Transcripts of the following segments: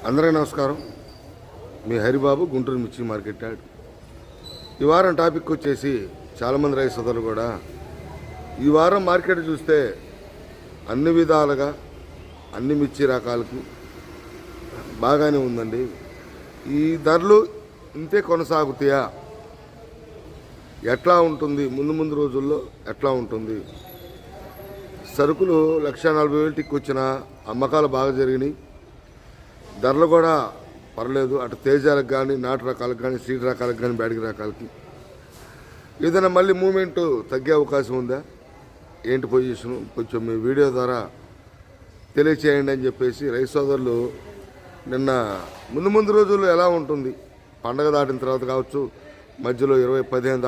అందరికీ నమస్కారం. మీ హరిబాబు, గుంటూరు మిర్చి మార్కెట్ యార్డ్. ఈ వారం టాపిక్ వచ్చేసి చాలామంది రైతు సోదరులు కూడా ఈ వారం మార్కెట్ చూస్తే అన్ని విధాలుగా అన్ని మిర్చి రకాలకి బాగానే ఉందండి. ఈ ధరలు ఇంతే కొనసాగుతాయా, ఎట్లా ఉంటుంది, ముందు రోజుల్లో ఎట్లా ఉంటుంది? సరుకులు 1,40,000 టిక్ వచ్చిన అమ్మకాలు బాగా జరిగినాయి. ధరలు కూడా పర్లేదు. అటు తేజాలకు కానీ, నాటు రకాలకు కానీ, సీడ్ రకాలకు కానీ, బ్యాడిగి రకాలకి ఏదైనా మళ్ళీ మూమెంట్ తగ్గే అవకాశం ఉందా, ఏంటి పొజిషను, కొంచెం మీ వీడియో ద్వారా తెలియచేయండి అని చెప్పేసి రైతు సోదరులు నిన్న ముందు రోజుల్లో ఎలా ఉంటుంది, పండగ దాటిన తర్వాత కావచ్చు, మధ్యలో 20-15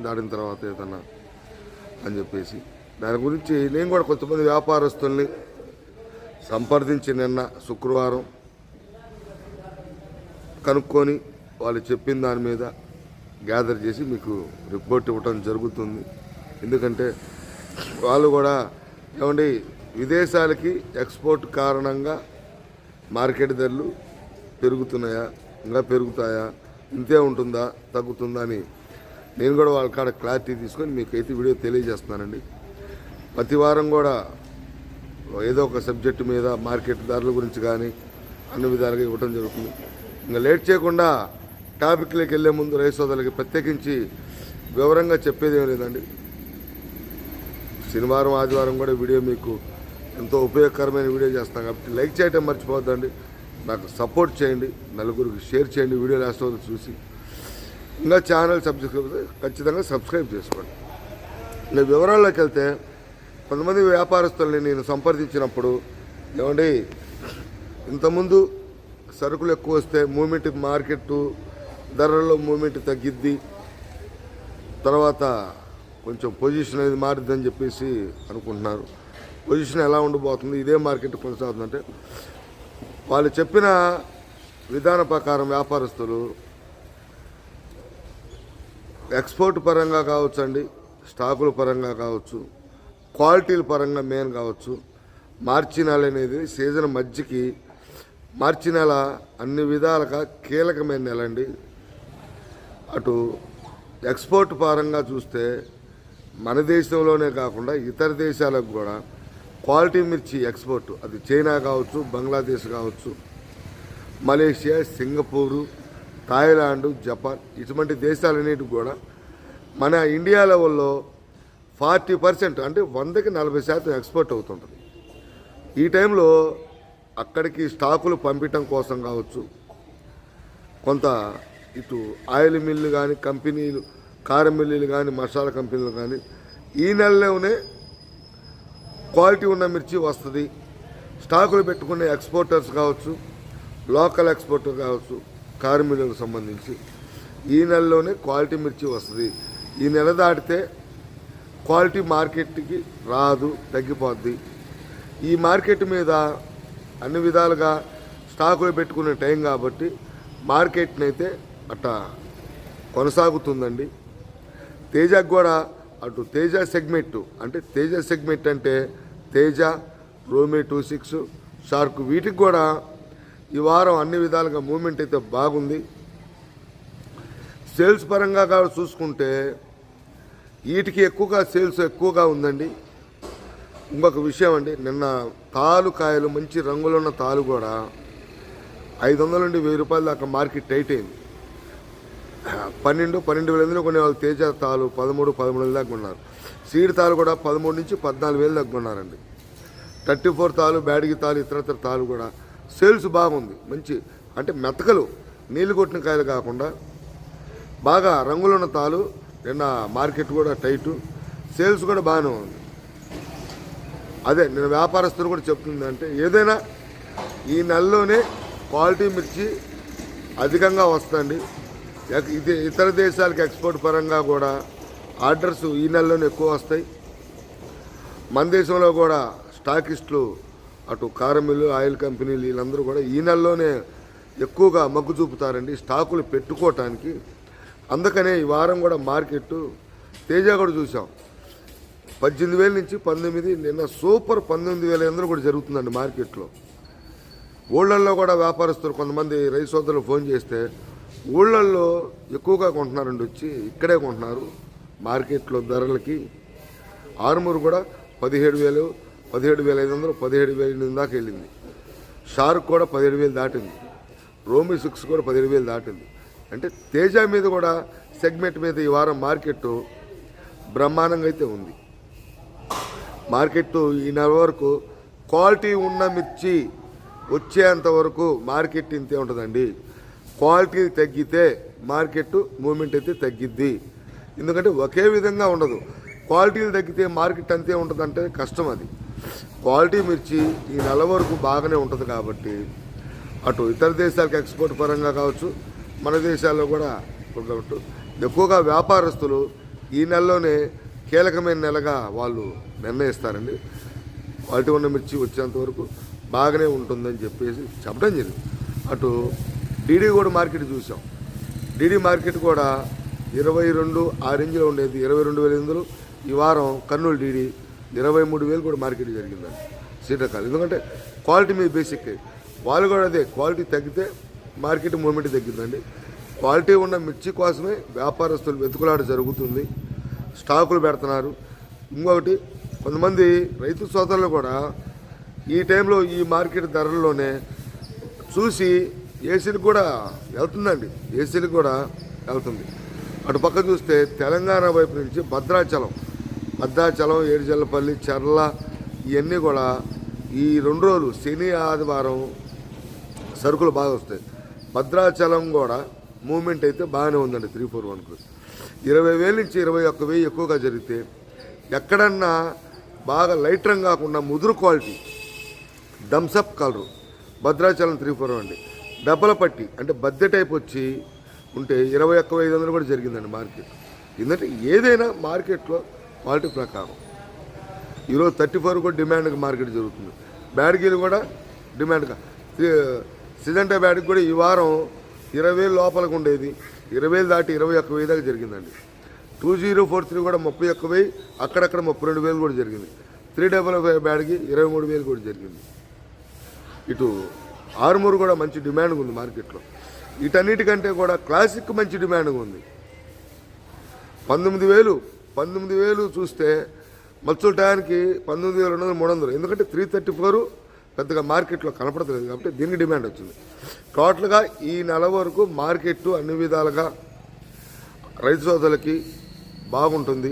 దాటిన తర్వాత ఏదన్నా అని చెప్పేసి దాని గురించి నేను కూడా కొంతమంది వ్యాపారస్తుల్ని సంప్రదించి నిన్న శుక్రవారం కనుక్కొని వాళ్ళు చెప్పిన దాని మీద గ్యాదర్ చేసి మీకు రిపోర్ట్ ఇవ్వటం జరుగుతుంది. ఎందుకంటే వాళ్ళు కూడా ఏమండి విదేశాలకి ఎక్స్పోర్ట్ కారణంగా మార్కెట్ ధరలు పెరుగుతున్నాయా, ఇంకా పెరుగుతాయా, ఇంతే ఉంటుందా, తగ్గుతుందా అని నేను కూడా వాళ్ళ కాడ క్లారిటీ తీసుకొని మీకైతే వీడియో తెలియజేస్తున్నానండి. ప్రతి వారం కూడా ఏదో ఒక సబ్జెక్టు మీద మార్కెట్ ధరల గురించి కానీ అన్ని విధాలుగా ఇవ్వటం జరుగుతుంది. ఇంకా లేట్ చేయకుండా టాపిక్లోకి వెళ్ళే ముందు రైతు సోదరులకి ప్రత్యేకించి వివరంగా చెప్పేది ఏం లేదండి. శనివారం ఆదివారం కూడా వీడియో మీకు ఎంతో ఉపయోగకరమైన వీడియో చేస్తాం కాబట్టి లైక్ చేయటం మర్చిపోద్దండి. నాకు సపోర్ట్ చేయండి, నలుగురికి షేర్ చేయండి. వీడియో లాస్ట్ వరకు చూసి ఇంకా ఛానల్ ఖచ్చితంగా సబ్స్క్రైబ్ చేసుకోండి. ఇంకా వివరాల్లోకి వెళ్తే కొంతమంది వ్యాపారస్తుల్ని నేను సంప్రదించినప్పుడు ఏమండి ఇంతకుముందు సరుకులు ఎక్కువ వస్తే మూమెంట్ మార్కెట్ ధరల్లో మూమెంట్ తగ్గిద్ది, తర్వాత కొంచెం పొజిషన్ అనేది మారుద్దని చెప్పేసి అనుకుంటున్నారు. పొజిషన్ ఎలా ఉండబోతుంది, ఇదే మార్కెట్ కొనసాగుతుందంటే వాళ్ళు చెప్పిన విధాన ప్రకారం వ్యాపారస్తులు ఎక్స్పోర్ట్ పరంగా కావచ్చు అండి, స్టాకుల పరంగా కావచ్చు, క్వాలిటీల పరంగా మెయిన్ కావచ్చు, మార్చి నెల అనేది సీజన్ మధ్యకి మార్చి నెల అన్ని విధాలుగా కీలకమైన నెల అండి. అటు ఎక్స్పోర్ట్ పరంగా చూస్తే మన దేశంలోనే కాకుండా ఇతర దేశాలకు కూడా క్వాలిటీ మిర్చి ఎక్స్పోర్ట్, అది చైనా కావచ్చు, బంగ్లాదేశ్ కావచ్చు, మలేషియా, సింగపూరు, థాయిలాండ్, జపాన్, ఇటువంటి దేశాలన్నిటికి కూడా మన ఇండియా లెవెల్లో 40% అంటే 100కి 40% ఎక్స్పోర్ట్ అవుతుంటుంది. ఈ టైంలో అక్కడికి స్టాకులు పంపించడం కోసం కావచ్చు, కొంత ఇటు ఆయిల్ మిల్లు కానీ, కంపెనీలు, కారం మిల్లులు కానీ, మసాలా కంపెనీలు కానీ ఈ నెలలోనే క్వాలిటీ ఉన్న మిర్చి వస్తుంది. స్టాకులు పెట్టుకునే ఎక్స్పోర్టర్స్ కావచ్చు, లోకల్ ఎక్స్పోర్టర్ కావచ్చు, కారం మిల్లులకు సంబంధించి ఈ నెలలోనే క్వాలిటీ మిర్చి వస్తుంది. ఈ నెల దాటితే క్వాలిటీ మార్కెట్కి రాదు, తగ్గిపోద్ది. ఈ మార్కెట్ మీద అన్ని విధాలుగా స్టాకులు పెట్టుకునే టైం కాబట్టి మార్కెట్ని అయితే అట్లా కొనసాగుతుందండి. తేజకు కూడా అటు తేజ సెగ్మెంట్ అంటే తేజ, రోమి 26, షార్క్, వీటికి కూడా ఈ వారం అన్ని విధాలుగా మూమెంట్ అయితే బాగుంది. సేల్స్ పరంగా కూడా చూసుకుంటే వీటికి సేల్స్ ఎక్కువగా ఉందండి. ఇంకొక విషయం అండి, నిన్న తాలు కాయలు మంచి రంగులున్న తాలు కూడా 500 నుండి 1000 రూపాయల దాకా మార్కెట్ టైట్ అయింది. 12,000 కొనే వాళ్ళు తేజ తాలు 13,000 దాకా కొన్నారు. సీడ్ తాలు కూడా 13,000 నుంచి 14,000 దాకా కొన్నారండి. 34 తాలు, బ్యాడిగి తాలు, ఇతరత్ర తాలు కూడా సేల్స్ బాగుంది. మంచి అంటే మెతకలు, నీళ్ళు కొట్టిన కాయలు కాకుండా బాగా రంగులున్న తాలు నిన్న మార్కెట్ కూడా టైటు, సేల్స్ కూడా బాగానే ఉంది. అదే నేను వ్యాపారస్తులు కూడా చెప్తుందంటే ఏదైనా ఈ నెలలోనే క్వాలిటీ మిర్చి అధికంగా వస్తుంది. ఇది ఇతర దేశాలకు ఎక్స్పోర్ట్ పరంగా కూడా ఆర్డర్స్ ఈ నెలలోనే ఎక్కువ వస్తాయి. మన దేశంలో కూడా స్టాకిస్టులు, అటు కారం మిల్లు, ఆయిల్ కంపెనీలు, వీళ్ళందరూ కూడా ఈ నెలలోనే ఎక్కువగా మొగ్గు చూపుతారండి స్టాకులు పెట్టుకోవటానికి. అందుకనే ఈ వారం కూడా మార్కెట్ తేజ కూడా చూసాం 18,000 నుంచి 19, నిన్న సూపర్ 19,800 కూడా జరుగుతుందండి మార్కెట్లో. ఊళ్ళల్లో కూడా వ్యాపారస్తులు కొంతమంది రైతు సోదరులు ఫోన్ చేస్తే ఊళ్ళల్లో ఎక్కువగా కొంటున్నారండి, వచ్చి ఇక్కడే కొంటున్నారు మార్కెట్లో ధరలకి. ఆర్మూర్ కూడా 17,000, 17,500, 17,000 దాకా వెళ్ళింది. షార్క్ కూడా 17,000 దాటింది. రోమి 6 కూడా 17,000 దాటింది. అంటే తేజ మీద కూడా సెగ్మెంట్ మీద ఈ వారం మార్కెట్ బ్రహ్మాండంగా అయితే ఉంది. మార్కెట్ ఈ నెల వరకు క్వాలిటీ ఉన్న మిర్చి వచ్చేంత వరకు మార్కెట్ ఇంతే ఉంటుందండి. క్వాలిటీ తగ్గితే మార్కెట్ మూమెంట్ అయితే తగ్గిద్ది. ఎందుకంటే ఒకే విధంగా ఉండదు. క్వాలిటీలు తగ్గితే మార్కెట్ అంతే ఉంటుందంటే కష్టం. అది క్వాలిటీ మిర్చి ఈ నెల వరకు బాగానే ఉంటుంది కాబట్టి అటు ఇతర దేశాలకు ఎక్స్పోర్ట్ పరంగా కావచ్చు, మన దేశాల్లో కూడా ఉండవచ్చు. ఎక్కువగా వ్యాపారస్తులు ఈ నెలలోనే కీలకమైన నెలగా వాళ్ళు నిర్ణయిస్తారండి. క్వాలిటీ ఉన్న మిర్చి వచ్చేంత వరకు బాగానే ఉంటుందని చెప్పేసి చెప్పడం జరిగింది. అటు డీడీ కూడా మార్కెట్ చూసాం. డీడీ మార్కెట్ కూడా 22 ఆ రేంజ్లో ఉండేది, 22,800. ఈ వారం కర్నూలు డీడీ 23,000 కూడా మార్కెట్ జరిగిందండి శీతాకాలం. ఎందుకంటే క్వాలిటీ మీద బేసిక్ వాళ్ళు కూడా అదే, క్వాలిటీ తగ్గితే మార్కెట్ మూమెంట్ తగ్గిందండి. క్వాలిటీ ఉన్న మిర్చి కోసమే వ్యాపారస్తులు వెతుకులాట జరుగుతుంది, స్టాకులు పెడుతున్నారు. ఇంకొకటి కొంతమంది రైతు సోదరులు కూడా ఈ టైంలో ఈ మార్కెట్ ధరల్లోనే చూసి ఏసీలకు కూడా వెళ్తుందండి, ఏసీలకు కూడా వెళ్తుంది. అటు పక్క చూస్తే తెలంగాణ వైపు నుంచి భద్రాచలం, ఏడుజల్లపల్లి, చర్ల ఇవన్నీ కూడా ఈ 2 రోజులు శని ఆదివారం సరుకులు బాగా వస్తాయి. భద్రాచలం కూడా మూమెంట్ అయితే బాగానే ఉందండి. 341కు 20,000 నుంచి 21,000 ఎక్కువగా జరిగితే, ఎక్కడన్నా బాగా లైట్ రంగు కాకుండా ముదురు క్వాలిటీ థమ్సప్ కలరు భద్రాచలం 341 అండి. డబ్బల పట్టి అంటే బద్దె టైప్ వచ్చి ఉంటే 21,500 కూడా జరిగిందండి మార్కెట్. ఎందుకంటే ఏదైనా మార్కెట్లో క్వాలిటీ ప్రకారం ఈరోజు 34 కూడా డిమాండ్గా మార్కెట్ జరుగుతుంది. బ్యాడ్గీలు కూడా డిమాండ్గా, సిజంటా బ్యాడ్కి కూడా ఈ వారం 20,000 లోపలికి ఉండేది, 20,000 దాటి 21,000 దాకా జరిగిందండి. 2043 కూడా 31,000, అక్కడక్కడ 32,000 కూడా జరిగింది. 355 బ్యాడ్కి 23,000 కూడా జరిగింది. ఇటు ఆర్మూర్ కూడా మంచి డిమాండ్ ఉంది మార్కెట్లో. వీటన్నిటికంటే కూడా క్లాసిక్ మంచి డిమాండ్ ఉంది. 19,000 చూస్తే మత్స్సుల టయానికి 19,200, 300. ఎందుకంటే 334 పెద్దగా మార్కెట్లో కనపడలేదు కాబట్టి దీనికి డిమాండ్ వచ్చింది. టోటల్గా ఈ నెల వరకు మార్కెట్ అన్ని విధాలుగా రైతు సోదరులకి బాగుంటుంది.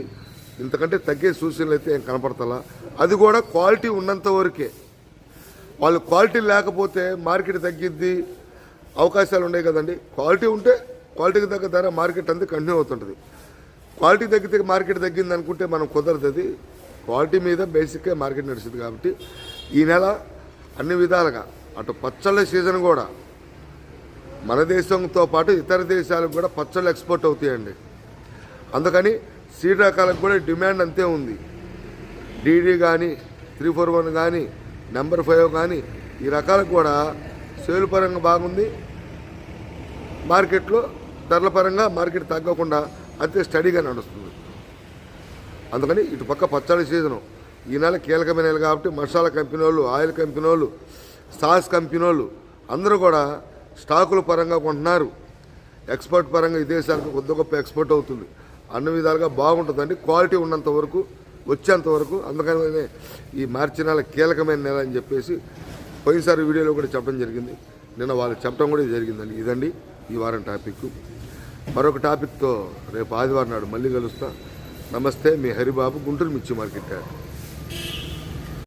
ఇంతకంటే తగ్గే సూచనలు అయితే ఏం కనపడతలా. అది కూడా క్వాలిటీ ఉన్నంత వరకే. వాళ్ళు క్వాలిటీ లేకపోతే మార్కెట్ తగ్గిద్ది, అవకాశాలు ఉన్నాయి కదండి. క్వాలిటీ ఉంటే క్వాలిటీకి తగ్గ ధర మార్కెట్ అంతా కంటిన్యూ అవుతుంటుంది. క్వాలిటీ తగ్గితే మార్కెట్ తగ్గింది అనుకుంటే మనం కుదరదు. క్వాలిటీ మీద బేసిక్గా మార్కెట్ నడుస్తుంది కాబట్టి ఈ నెల అన్ని విధాలుగా అటు పచ్చళ్ళ సీజన్ కూడా మన దేశంతో పాటు ఇతర దేశాలకు కూడా పచ్చళ్ళు ఎక్స్పోర్ట్ అవుతాయండి. అందుకని సీడ్ రకాలకు కూడా డిమాండ్ అంతే ఉంది. డీడీ కానీ 341 కానీ నెంబర్ 5 కానీ ఈ రకాలకు కూడా సేల్ పరంగా బాగుంది. మార్కెట్లో ధరల పరంగా మార్కెట్ తగ్గకుండా అంతే స్టడీగా నడుస్తుంది. అందుకని ఇటు పక్క పచ్చళ్ళ సీజను ఈ నెల కీలకమైన నెల కాబట్టి మసాలా కంపెనీ వాళ్ళు, ఆయిల్ కంపెనీ వాళ్ళు, సాస్ కంపెనీ వాళ్ళు అందరూ కూడా స్టాకుల పరంగా కొంటున్నారు. ఎక్స్పోర్ట్ పరంగా విదేశాలకు కొద్ది గొప్ప ఎక్స్పోర్ట్ అవుతుంది. అన్ని విధాలుగా బాగుంటుందండి క్వాలిటీ ఉన్నంత వరకు, వచ్చేంత వరకు. అందుకనే ఈ మార్చి నెల కీలకమైన నెల అని చెప్పేసి పోయినసారి వీడియోలో కూడా చెప్పడం జరిగింది, నిన్న వాళ్ళు చెప్పడం కూడా జరిగిందండి. ఇదండి ఈ వారం టాపిక్. మరొక టాపిక్తో రేపు ఆదివారం నాడు మళ్ళీ కలుస్తా. నమస్తే, మీ హరిబాబు, గుంటూరు మిర్చి మార్కెట్.